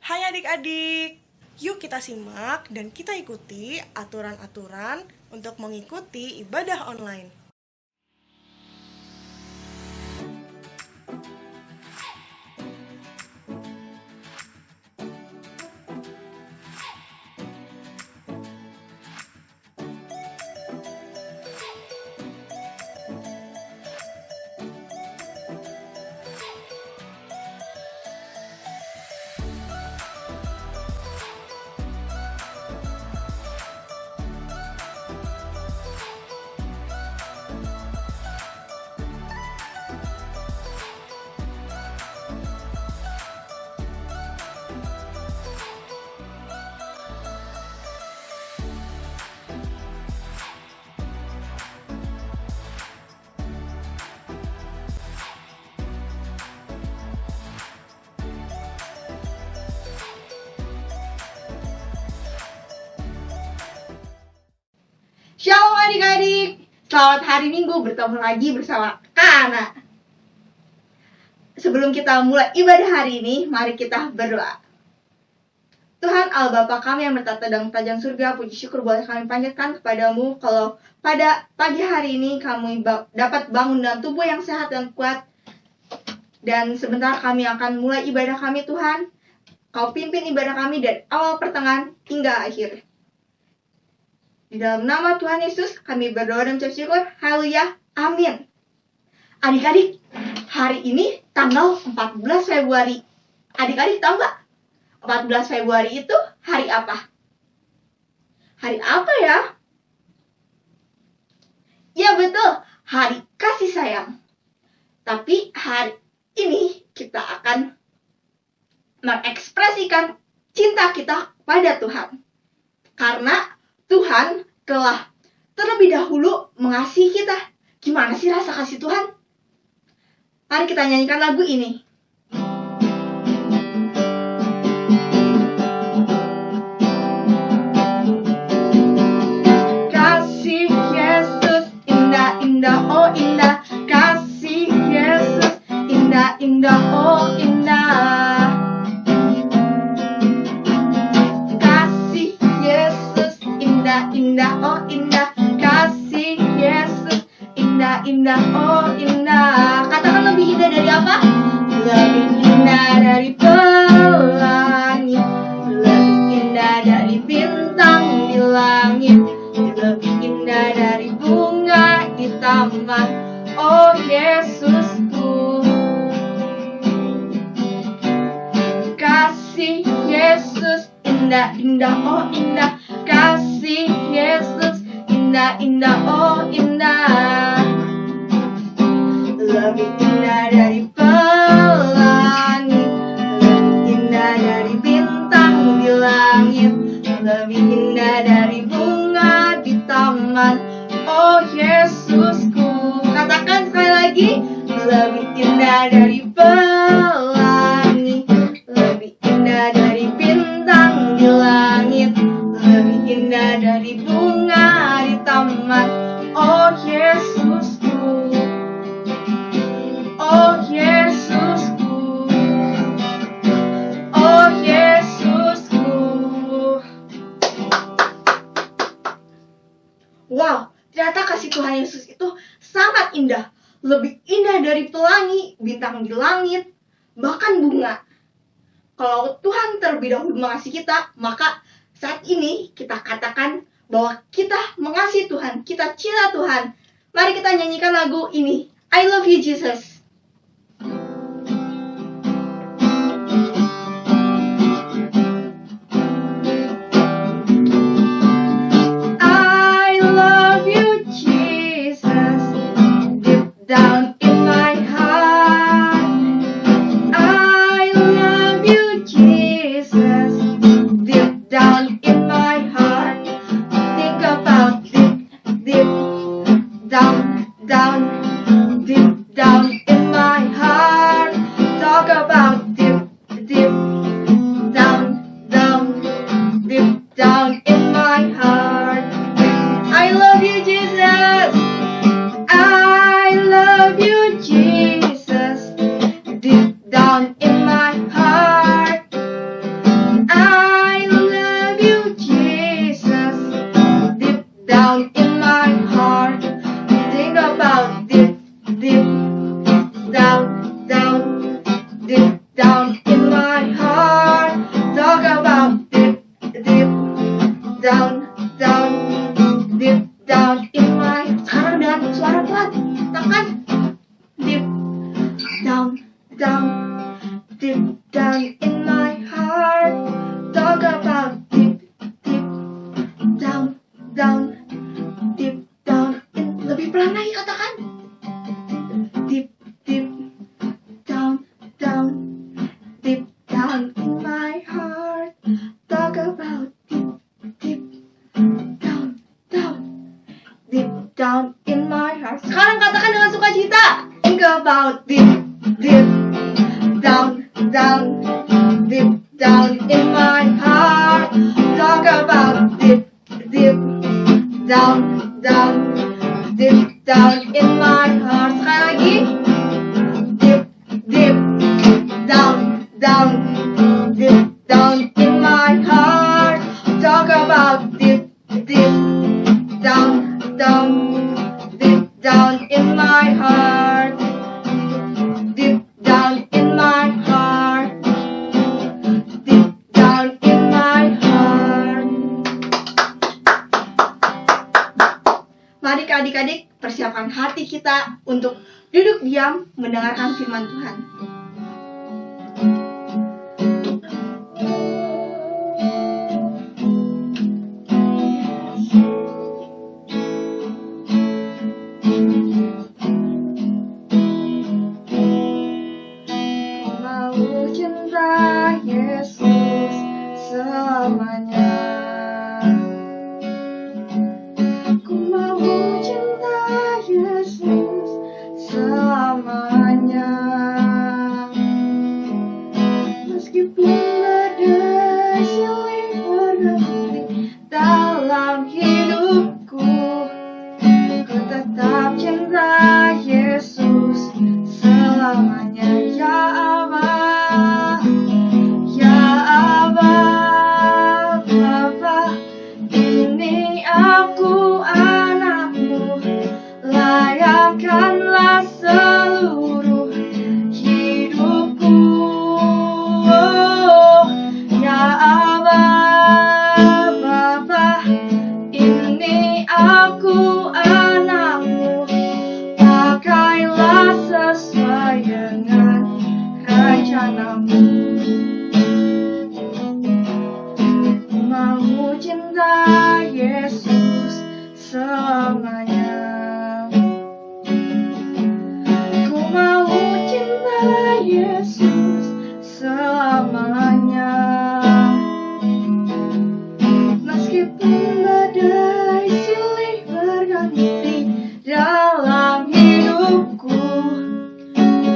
Hai adik-adik, yuk kita simak dan kita ikuti aturan-aturan untuk mengikuti ibadah online. Shalom adik-adik, selamat hari Minggu bertemu lagi bersama Kak Ana. Sebelum kita mulai ibadah hari ini, mari kita berdoa. Tuhan Allah Bapa kami yang bertata dalam kerajaan surga, puji syukur boleh kami panjatkan kepadamu kalau pada pagi hari ini kami dapat bangun dengan tubuh yang sehat dan kuat. Dan sebentar kami akan mulai ibadah kami Tuhan. Kau pimpin ibadah kami dari awal pertengahan hingga akhir. Di dalam nama Tuhan Yesus, kami berdoa dan mengucap syukur. Haleluya. Amin. Adik-adik, hari ini tanggal 14 Februari. Adik-adik tahu nggak? 14 Februari itu hari apa? Hari apa ya? Ya betul, hari kasih sayang. Tapi hari ini kita akan mengekspresikan cinta kita pada Tuhan. Karena Tuhan telah terlebih dahulu mengasihi kita. Gimana sih rasa kasih Tuhan? Mari kita nyanyikan lagu ini. Kasih Yesus indah-indah, oh indah. Kasih Yesus indah-indah, oh indah. Indah, oh indah, kasih Yesus indah, oh indah. Katakan lebih indah dari apa? Lebih indah dari pelangi, lebih indah dari bintang di langit, lebih indah dari bunga di taman. Oh Yesusku, kasih Yesus indah, oh indah. Kasih Yesus indah, oh indah. Lebih indah dari pelangi, lebih indah dari bintang di langit, lebih indah dari bunga di taman. Oh Yesusku, katakan sekali lagi. Lebih indah dari pelangi, lebih indah dari bintang di langit, lebih indah dari bunga di taman. Oh Yesusku, oh Yesusku, oh Yesusku. Wow, ternyata kasih Tuhan Yesus itu sangat indah. Lebih indah dari pelangi, bintang di langit, bahkan bunga. Kalau Tuhan terlebih dahulu mengasihi kita, maka saat ini kita katakan bahwa kita mengasihi Tuhan, kita cinta Tuhan. Mari kita nyanyikan lagu ini, I Love You Jesus. I love you Jesus, deep down in my heart. I love you Jesus, deep down in my heart. Think about deep down, deep down you in my heart. Talk about deep, deep down, down, deep down in. Lebih pelan lagi katakan. Deep, deep down, down, deep down in my heart. Talk about deep, deep down, down, deep down in my heart. Sekarang katakan dengan sukacita. Think about deep, deep down, down, deep down in my heart. Talk about deep, deep down, down, deep down in my heart. Sekali lagi. Deep, deep down, down, deep down in my heart. Talk about deep, deep down, down, deep down in my heart. Deep down in my heart. Deep down in my heart. Mari adik-adik persiapkan hati kita untuk duduk diam mendengarkan firman Tuhan. Ku mau cinta Yesus selamanya. Ku mau cinta Yesus selamanya. Meskipun badai silih berganti dalam hidupku, ku tetap cinta Yesus selamanya. Ya Abah, ya Abah, Bapa, ini aku anakmu, layakkanlah seluruh hidupku. Oh, ya Abah, Bapa, ini aku anakmu, pakailah sesuai dengan rencanamu. Ku mau cinta Yesus selamanya. Ku mau cinta Yesus selamanya. Meskipun badai silih berganti dalam hidupku,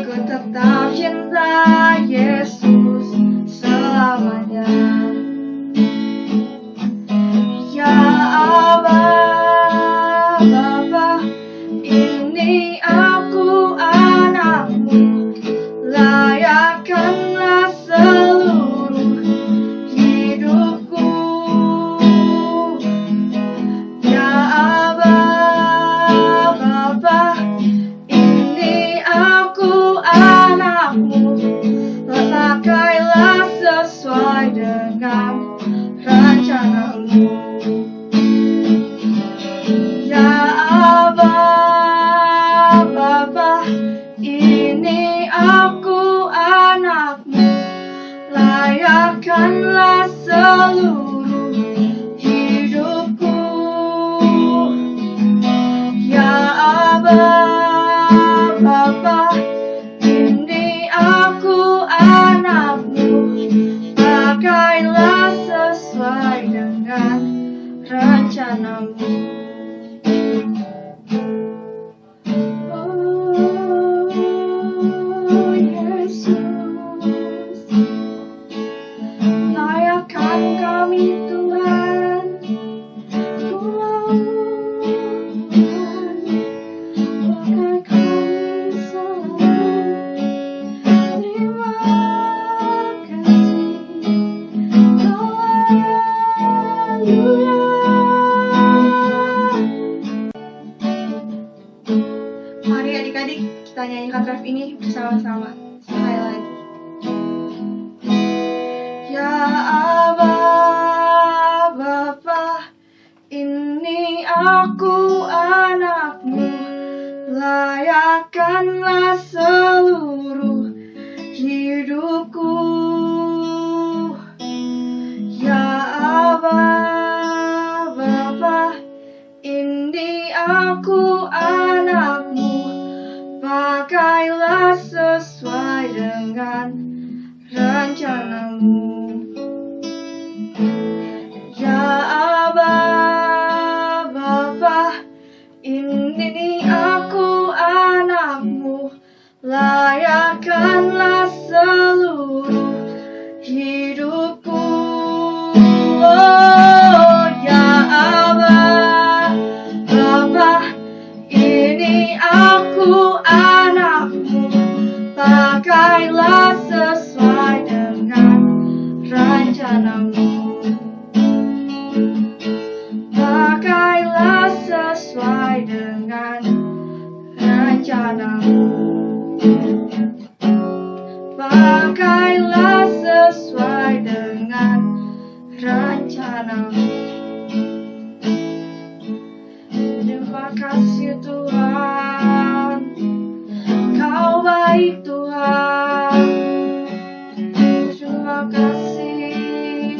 ku tetap cinta Yesus selamanya. Ya Abah, Bapa, ini aku anakmu, layakkanlah seluruh hidupku. Ya Abah, Bapa, ini aku anakmu, pakailah sesuai dengan rencanamu. Ya Abah, Bapa, ini aku anakmu, layakkanlah seluruh hidupku. Ya Abah, Bapa, ini aku anakmu, pakailah sesuai dengan rencanamu. Oh Yesus, layakkan kami Tuhan. Ku mau Tuhan, pakai kami selalu. Terima kasih. Haleluya. Mari adik-adik kita nyanyikan ref ini bersama-sama sekali lagi. Ya Abah, Bapa, ini aku anakmu, layakkanlah seluruh hidupku. sana. Terima kasih Tuhan, Kau baik Tuhan. Terima kasih,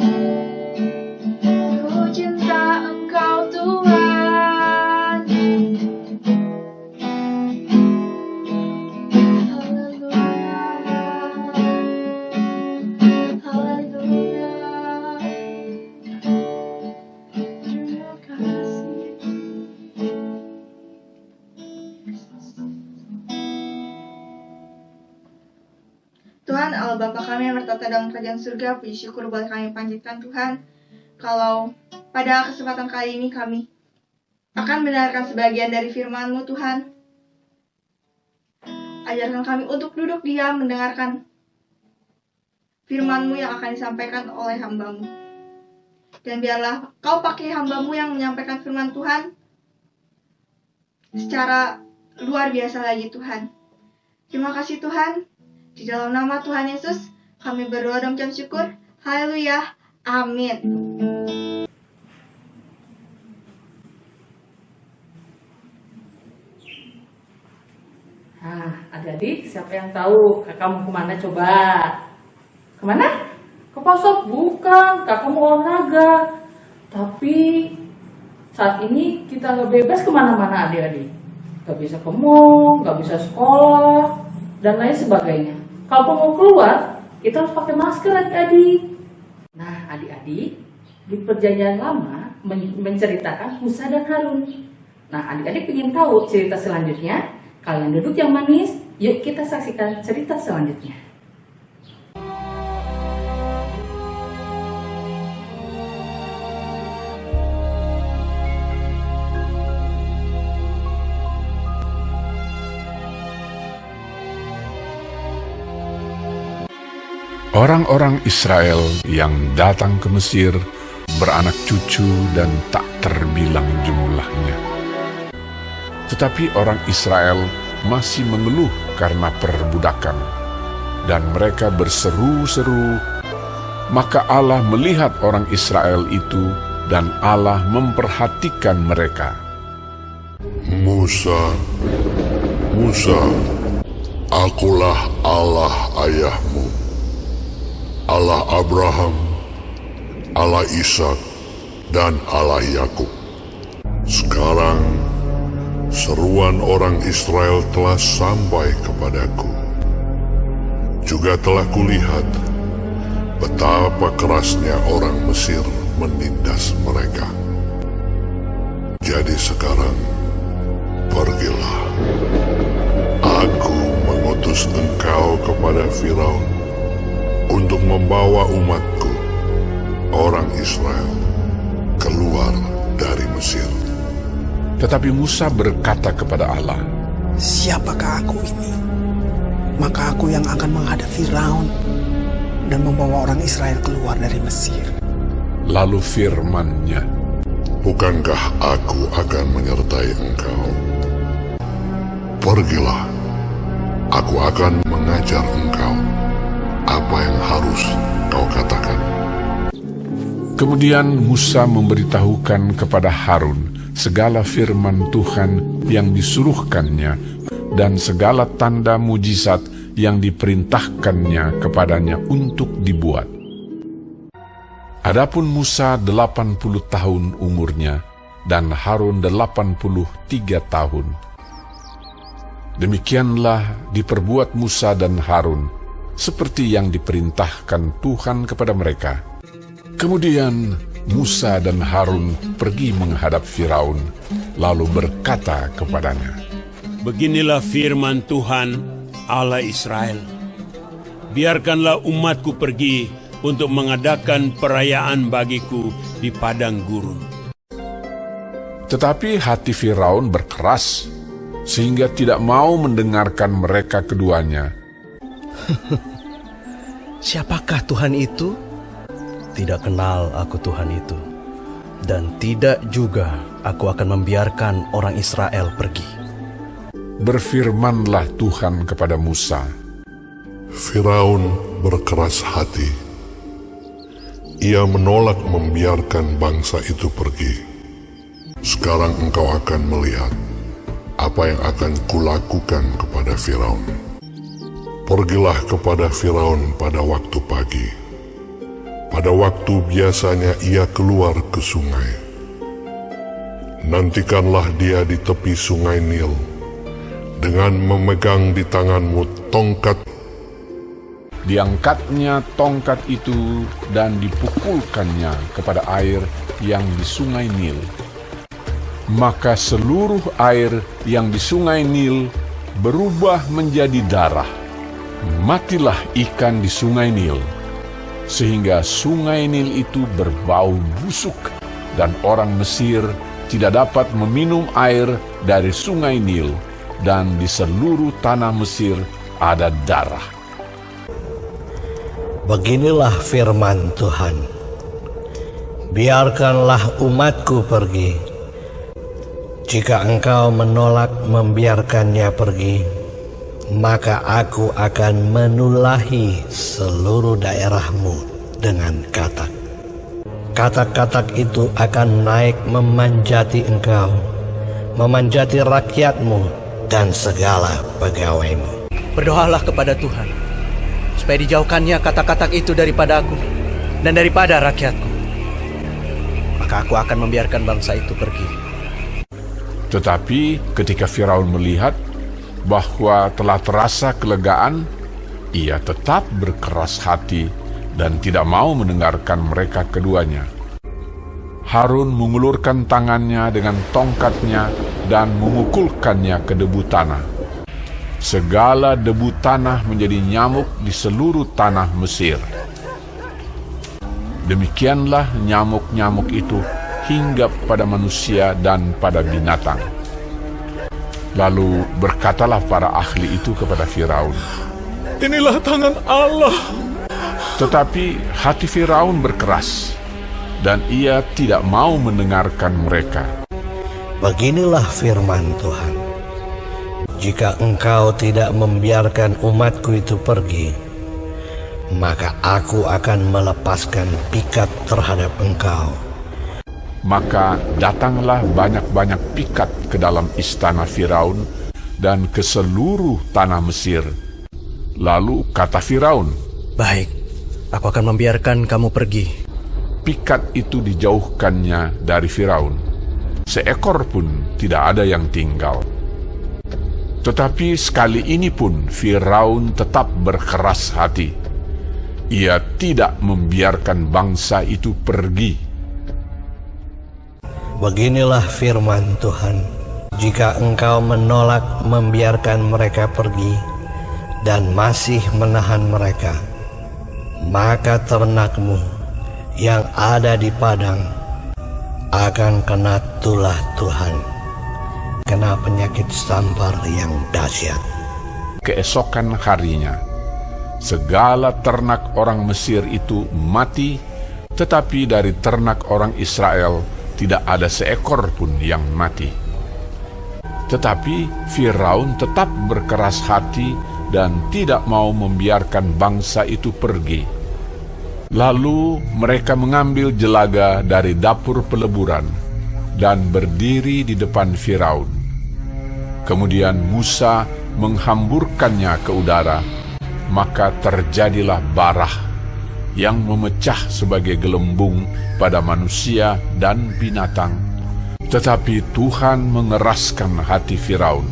ku cinta Engkau Tuhan. Haleluya, haleluya. Terima kasih. Tuhan Allah Bapa kami yang bertata dalam kerajaan surga, puji syukur boleh kami panjatkan Tuhan. Kalau pada kesempatan kali ini kami akan mendengarkan sebagian dari firman-Mu Tuhan. Ajarkan kami untuk duduk diam mendengarkan firman-Mu yang akan disampaikan oleh hamba-Mu. Dan biarlah Kau pakai hamba-Mu yang menyampaikan firman Tuhan secara luar biasa lagi Tuhan. Terima kasih Tuhan. Di dalam nama Tuhan Yesus, kami berdoa dan mengucap syukur. Haleluya. Amin. Nah, adik-adik, siapa yang tahu kakak mau kemana coba? Kemana? Ke pasar? Bukan, kakak mau olahraga. Tapi saat ini kita nggak bebas kemana-mana adik-adik. Nggak bisa ke mall, nggak bisa sekolah, dan lain sebagainya. Kalau mau keluar, kita harus pakai masker adik-adik. Nah, adik-adik, di perjanjian lama menceritakan Musa dan Harun. Nah, adik-adik ingin tahu cerita selanjutnya? Kalian duduk yang manis, yuk kita saksikan cerita selanjutnya. Orang-orang Israel yang datang ke Mesir beranak cucu dan tak terbilang jumlahnya. Tetapi orang Israel masih mengeluh karena perbudakan, dan mereka berseru-seru. Maka Allah melihat orang Israel itu, dan Allah memperhatikan mereka. Musa, Musa, akulah Allah ayahmu, Allah Abraham, Allah Ishak, dan Allah Yakub. Sekarang seruan orang Israel telah sampai kepadaku. Juga telah kulihat betapa kerasnya orang Mesir menindas mereka. Jadi sekarang pergilah. Aku mengutus engkau kepada Firaun untuk membawa umatku, orang Israel, keluar dari Mesir. Tetapi Musa berkata kepada Allah, "Siapakah aku ini? Maka aku yang akan menghadap Firaun dan membawa orang Israel keluar dari Mesir." Lalu firman-Nya, Bukankah aku akan menyertai engkau? Pergilah, aku akan mengajar engkau apa yang harus kau katakan. Kemudian Musa memberitahukan kepada Harun segala firman Tuhan yang disuruhkannya dan segala tanda mujizat yang diperintahkannya kepadanya untuk dibuat. Adapun Musa 80 tahun umurnya dan Harun 83 tahun. Demikianlah diperbuat Musa dan Harun seperti yang diperintahkan Tuhan kepada mereka. Kemudian Musa dan Harun pergi menghadap Firaun, lalu berkata kepadanya, Beginilah firman Tuhan, Allah Israel. Biarkanlah umatku pergi untuk mengadakan perayaan bagiku di padang gurun. Tetapi hati Firaun berkeras, sehingga tidak mau mendengarkan mereka keduanya. Siapakah Tuhan itu? Tidak kenal aku Tuhan itu, dan tidak juga aku akan membiarkan orang Israel pergi. Berfirmanlah Tuhan kepada Musa, Firaun berkeras hati. ia menolak membiarkan bangsa itu pergi. Sekarang engkau akan melihat apa yang akan kulakukan kepada Firaun. Pergilah kepada Firaun pada waktu pagi, pada waktu biasanya ia keluar ke sungai. Nantikanlah dia di tepi sungai Nil, dengan memegang di tanganmu tongkat. Diangkatnya tongkat itu dan dipukulkannya kepada air yang di sungai Nil. Maka seluruh air yang di sungai Nil berubah menjadi darah. Matilah ikan di sungai Nil, sehingga sungai Nil itu berbau busuk, dan orang Mesir tidak dapat meminum air dari sungai Nil, dan di seluruh tanah Mesir ada darah. Beginilah firman Tuhan. Biarkanlah umatku pergi. Jika engkau menolak membiarkannya pergi, maka aku akan menulahi seluruh daerahmu dengan katak. Katak-katak itu akan naik memanjati engkau, memanjati rakyatmu dan segala pegawaimu. Berdoalah kepada Tuhan, supaya dijauhkannya katak-katak itu daripada aku dan daripada rakyatku. Maka aku akan membiarkan bangsa itu pergi. Tetapi ketika Firaun melihat bahwa telah terasa kelegaan, ia tetap berkeras hati dan tidak mau mendengarkan mereka keduanya. Harun mengulurkan tangannya dengan tongkatnya dan memukulkannya ke debu tanah. Segala debu tanah menjadi nyamuk di seluruh tanah Mesir. Demikianlah nyamuk-nyamuk itu hinggap pada manusia dan pada binatang. Lalu berkatalah para ahli itu kepada Firaun, Inilah tangan Allah. tetapi hati Firaun berkeras, dan ia tidak mau mendengarkan mereka. Beginilah firman Tuhan. Jika engkau tidak membiarkan umatku itu pergi, maka aku akan melepaskan pikat terhadap engkau. Maka datanglah banyak-banyak pikat ke dalam istana Firaun dan ke seluruh tanah Mesir. Lalu kata Firaun, Baik, aku akan membiarkan kamu pergi. pikat itu dijauhkannya dari Firaun. Seekor pun tidak ada yang tinggal. Tetapi sekali ini pun Firaun tetap berkeras hati. Ia tidak membiarkan bangsa itu pergi. Beginilah firman Tuhan. Jika engkau menolak membiarkan mereka pergi dan masih menahan mereka, maka ternakmu yang ada di padang akan kena tulah Tuhan, kena penyakit sampar yang dahsyat. Keesokan harinya, segala ternak orang Mesir itu mati, tetapi dari ternak orang Israel tidak ada seekor pun yang mati. Tetapi Firaun tetap berkeras hati dan tidak mau membiarkan bangsa itu pergi. Lalu mereka mengambil jelaga dari dapur peleburan dan berdiri di depan Firaun. Kemudian Musa menghamburkannya ke udara, maka terjadilah barah yang memecah sebagai gelembung pada manusia dan binatang. Tetapi Tuhan mengeraskan hati Firaun,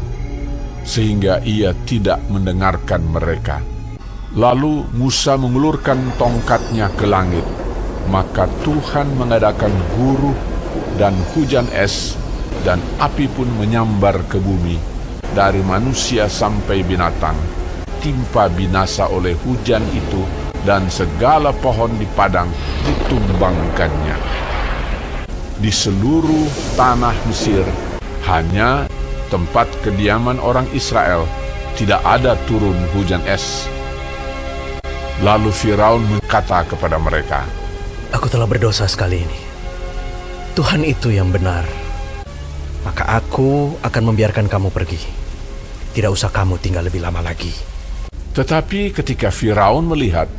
sehingga ia tidak mendengarkan mereka. Lalu Musa mengulurkan tongkatnya ke langit, maka Tuhan mengadakan guruh dan hujan es, dan api pun menyambar ke bumi, dari manusia sampai binatang. Timpa binasa oleh hujan itu, dan segala pohon di padang ditumbangkannya. Di seluruh tanah Mesir, hanya tempat kediaman orang Israel, tidak ada turun hujan es. Lalu Firaun berkata kepada mereka, Aku telah berdosa sekali ini. Tuhan itu yang benar. Maka aku akan membiarkan kamu pergi. Tidak usah kamu tinggal lebih lama lagi. Tetapi ketika Firaun melihat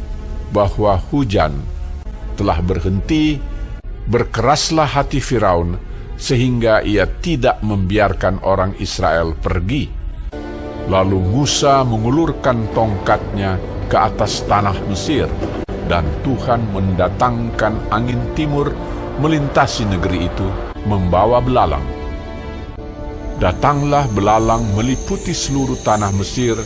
bahwa hujan telah berhenti, berkeraslah hati Firaun sehingga ia tidak membiarkan orang Israel pergi. Lalu Musa mengulurkan tongkatnya ke atas tanah Mesir, dan Tuhan mendatangkan angin timur melintasi negeri itu membawa belalang. Datanglah belalang meliputi seluruh tanah Mesir,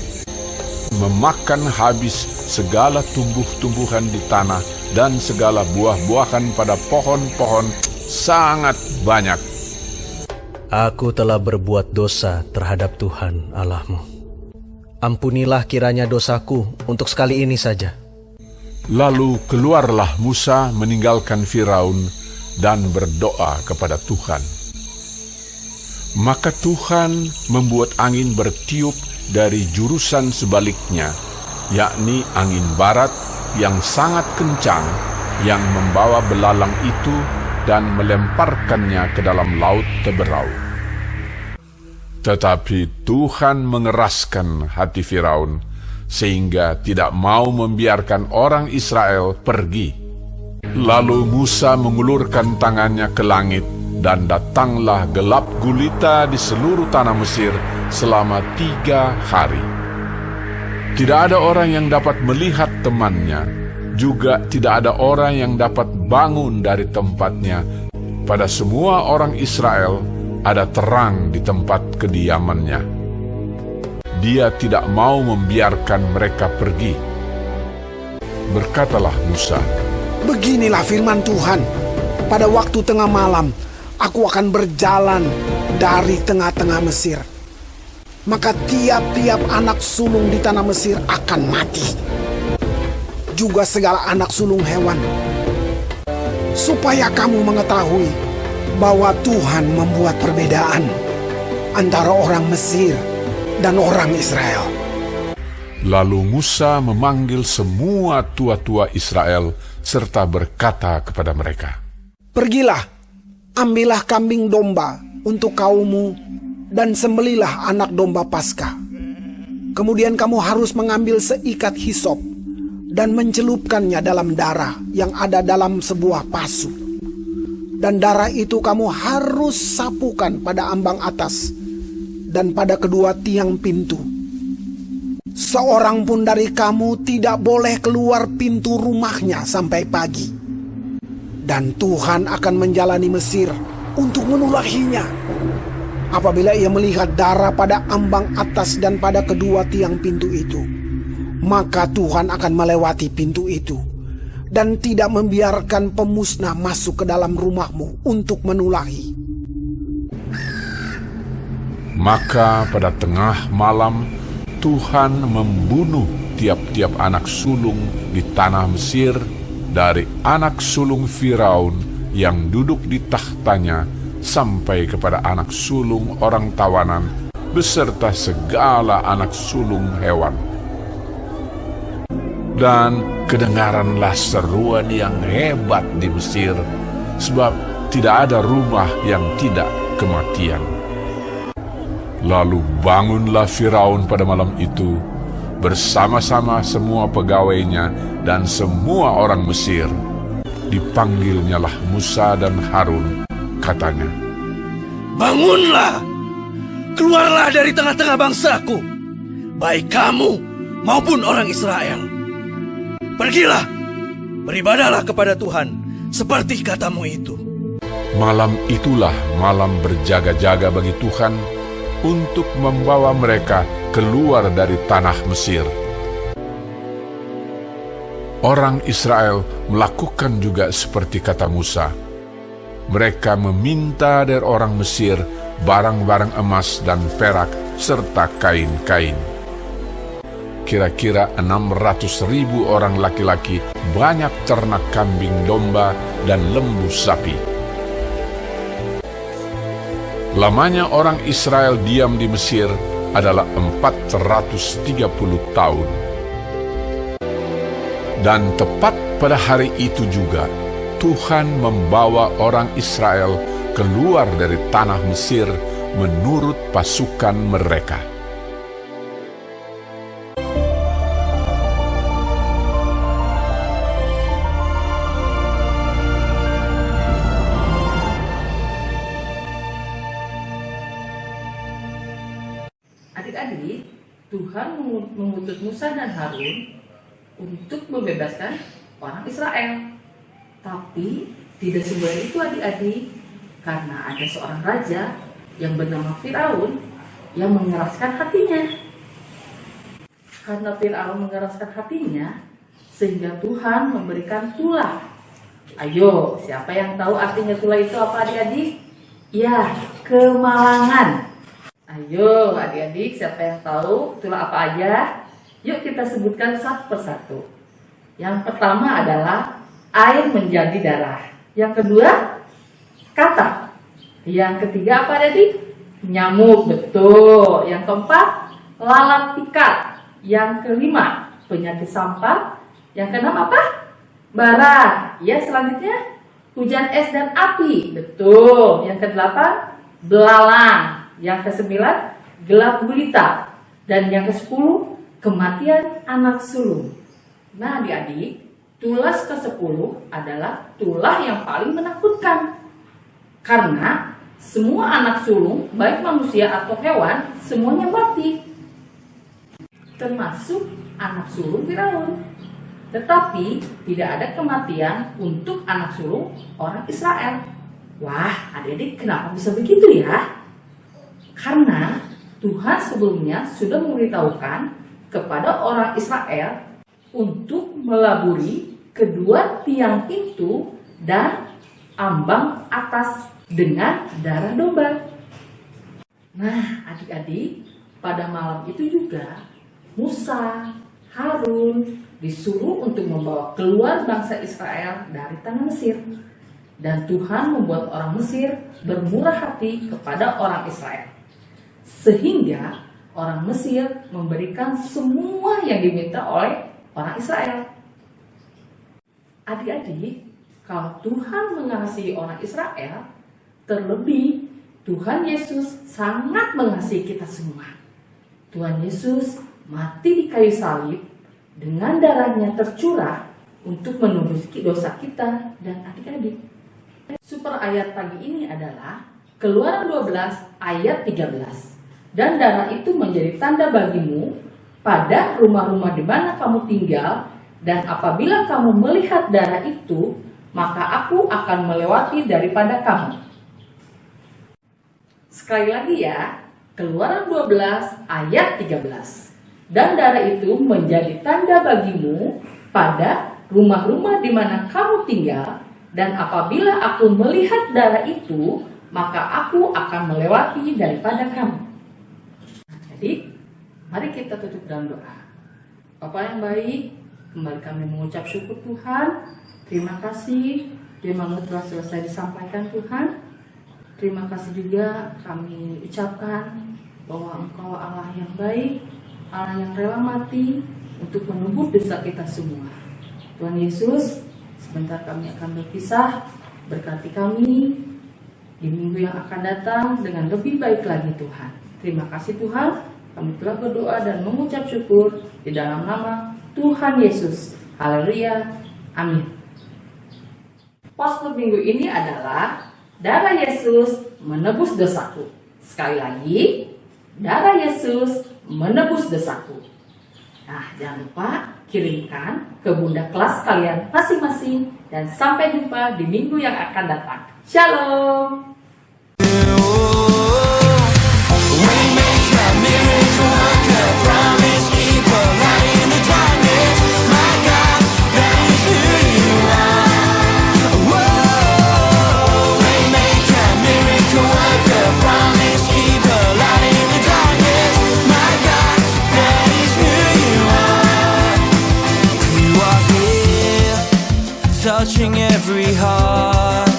memakan habis segala tumbuh-tumbuhan di tanah dan segala buah-buahan pada pohon-pohon sangat banyak. Aku telah berbuat dosa terhadap Tuhan Allahmu. Ampunilah kiranya dosaku untuk sekali ini saja. Lalu keluarlah Musa meninggalkan Firaun dan berdoa kepada Tuhan. Maka Tuhan membuat angin bertiup dari jurusan sebaliknya, yakni angin barat yang sangat kencang, yang membawa belalang itu dan melemparkannya ke dalam laut teberau. Tetapi Tuhan mengeraskan hati Firaun, sehingga tidak mau membiarkan orang Israel pergi. Lalu Musa mengulurkan tangannya ke langit, dan datanglah gelap gulita di seluruh tanah Mesir selama 3 hari. Tidak ada orang yang dapat melihat temannya, juga tidak ada orang yang dapat bangun dari tempatnya. Pada semua orang Israel ada terang di tempat kediamannya. Dia tidak mau membiarkan mereka pergi. Berkatalah Musa, "Beginilah firman Tuhan, pada waktu tengah malam, aku akan berjalan dari tengah-tengah Mesir. Maka tiap-tiap anak sulung di tanah Mesir akan mati, juga segala anak sulung hewan. Supaya kamu mengetahui bahwa Tuhan membuat perbedaan antara orang Mesir dan orang Israel." Lalu Musa memanggil semua tua-tua Israel serta berkata kepada mereka, "Pergilah, ambillah kambing domba untuk kaummu dan sembelilah anak domba Paskah. Kemudian kamu harus mengambil seikat hisop dan mencelupkannya dalam darah yang ada dalam sebuah pasu. Dan darah itu kamu harus sapukan pada ambang atas dan pada kedua tiang pintu. Seorang pun dari kamu tidak boleh keluar pintu rumahnya sampai pagi. Dan Tuhan akan menjalani Mesir untuk menulahinya. Apabila ia melihat darah pada ambang atas dan pada kedua tiang pintu itu, maka Tuhan akan melewati pintu itu dan tidak membiarkan pemusnah masuk ke dalam rumahmu untuk menulahi." Maka pada tengah malam Tuhan membunuh tiap-tiap anak sulung di tanah Mesir, dari anak sulung Firaun yang duduk di tahtanya sampai kepada anak sulung orang tawanan beserta segala anak sulung hewan. Dan kedengaranlah seruan yang hebat di Mesir, sebab tidak ada rumah yang tidak kematian. Lalu bangunlah Firaun pada malam itu bersama-sama semua pegawainya dan semua orang Mesir. Dipanggilnyalah Musa dan Harun, katanya, Bangunlah, keluarlah dari tengah-tengah bangsaku, baik kamu maupun orang Israel. Pergilah, beribadahlah kepada Tuhan seperti katamu itu. Malam itulah malam berjaga-jaga bagi Tuhan untuk membawa mereka keluar dari tanah Mesir. Orang Israel melakukan juga seperti kata Musa. Mereka meminta dari orang Mesir barang-barang emas dan perak serta kain-kain. Kira-kira 600.000 orang laki-laki, banyak ternak kambing domba dan lembu sapi. Lamanya orang Israel diam di Mesir adalah 430 tahun. Dan tepat pada hari itu juga, Tuhan membawa orang Israel keluar dari tanah Mesir menurut pasukan mereka. Tuhan mengutus Musa dan Harun untuk membebaskan orang Israel. Tapi tidak semudah itu adik-adik, karena ada seorang raja yang bernama Firaun yang mengeraskan hatinya. Karena Firaun mengeraskan hatinya, sehingga Tuhan memberikan tulah. Ayo, siapa yang tahu artinya tulah itu apa adik-adik? Ya, kemalangan. Ayo adik-adik, siapa yang tahu tulah apa aja? Yuk kita sebutkan satu persatu. Yang pertama adalah air menjadi darah. Yang kedua, katak. Yang ketiga apa adik? Nyamuk, betul. Yang keempat, lalat ikat. Yang kelima, penyakit sampah. Yang keenam apa? Bara. Ya, selanjutnya hujan es dan api, betul. Yang kedelapan, belalang. Yang kesembilan, gelap gulita. Dan yang kesepuluh, kematian anak sulung. Nah adik-adik, tulah ke-10 adalah tulah yang paling menakutkan. Karena semua anak sulung, baik manusia atau hewan, semuanya mati. Termasuk anak sulung Firaun. Tetapi tidak ada kematian untuk anak sulung orang Israel. Wah, adik-adik kenapa bisa begitu ya? Karena Tuhan sebelumnya sudah memberitahukan kepada orang Israel untuk melaburi kedua tiang pintu dan ambang atas dengan darah domba. Nah, adik-adik, pada malam itu juga Musa, Harun disuruh untuk membawa keluar bangsa Israel dari tanah Mesir. Dan Tuhan membuat orang Mesir bermurah hati kepada orang Israel. Sehingga orang Mesir memberikan semua yang diminta oleh orang Israel. Adik-adik, kalau Tuhan mengasihi orang Israel, terlebih Tuhan Yesus sangat mengasihi kita semua. Tuhan Yesus mati di kayu salib dengan darahnya tercurah untuk menebus dosa kita dan adik-adik. Super ayat pagi ini adalah Keluaran 12 ayat 13. Dan darah itu menjadi tanda bagimu pada rumah-rumah di mana kamu tinggal, dan apabila kamu melihat darah itu, maka aku akan melewati daripada kamu. Sekali lagi ya, Keluaran 12 ayat 13. Dan darah itu menjadi tanda bagimu pada rumah-rumah di mana kamu tinggal, dan apabila aku melihat darah itu, maka aku akan melewati daripada kamu. Jadi, mari kita tutup dalam doa. Bapa yang baik, kembali kami mengucap syukur Tuhan. Terima kasih, firman-Mu telah selesai disampaikan Tuhan. Terima kasih juga kami ucapkan bahwa Engkau Allah yang baik, Allah yang rela mati untuk menebus dosa kita semua. Tuhan Yesus, sebentar kami akan berpisah. Berkati kami di minggu yang akan datang dengan lebih baik lagi Tuhan. Terima kasih Tuhan. Kami telah berdoa dan mengucap syukur di dalam nama Tuhan Yesus. Haleluya. Amin. Postur minggu ini adalah darah Yesus menebus dosaku. Sekali lagi, darah Yesus menebus dosaku. Nah, jangan lupa kirimkan ke bunda kelas kalian masing-masing. Dan sampai jumpa di minggu yang akan datang. Shalom. Touching every heart,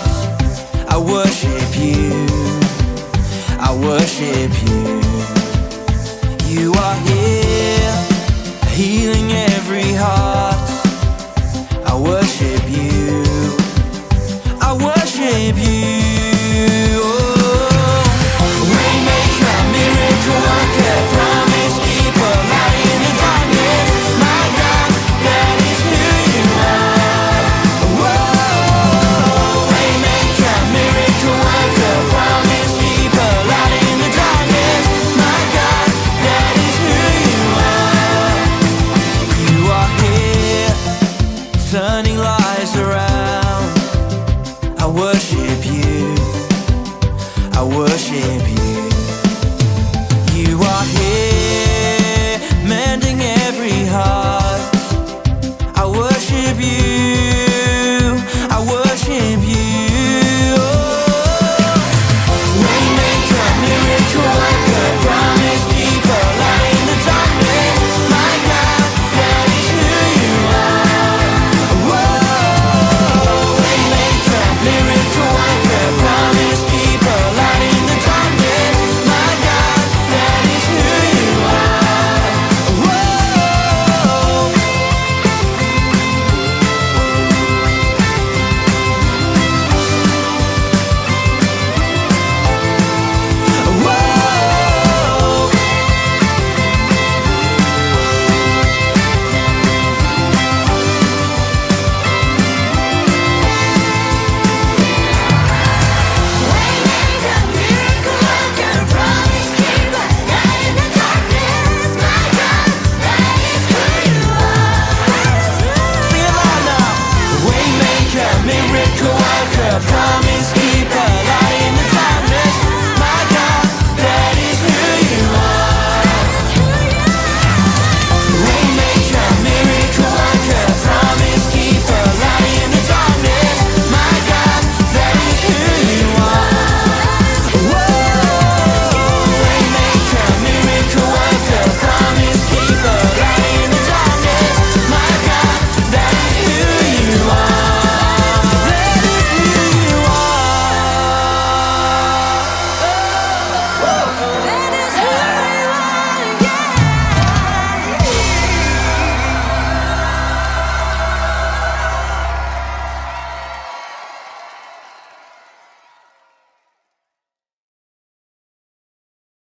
I worship you, I worship you. You are here, healing every heart, I worship you, I worship you. Oh, Waymaker, miracle worker, promise keeper, light in the darkness, my God, that is who you are. Promise keeper, light in the darkness, my God, that is who you are. miracle worker, promise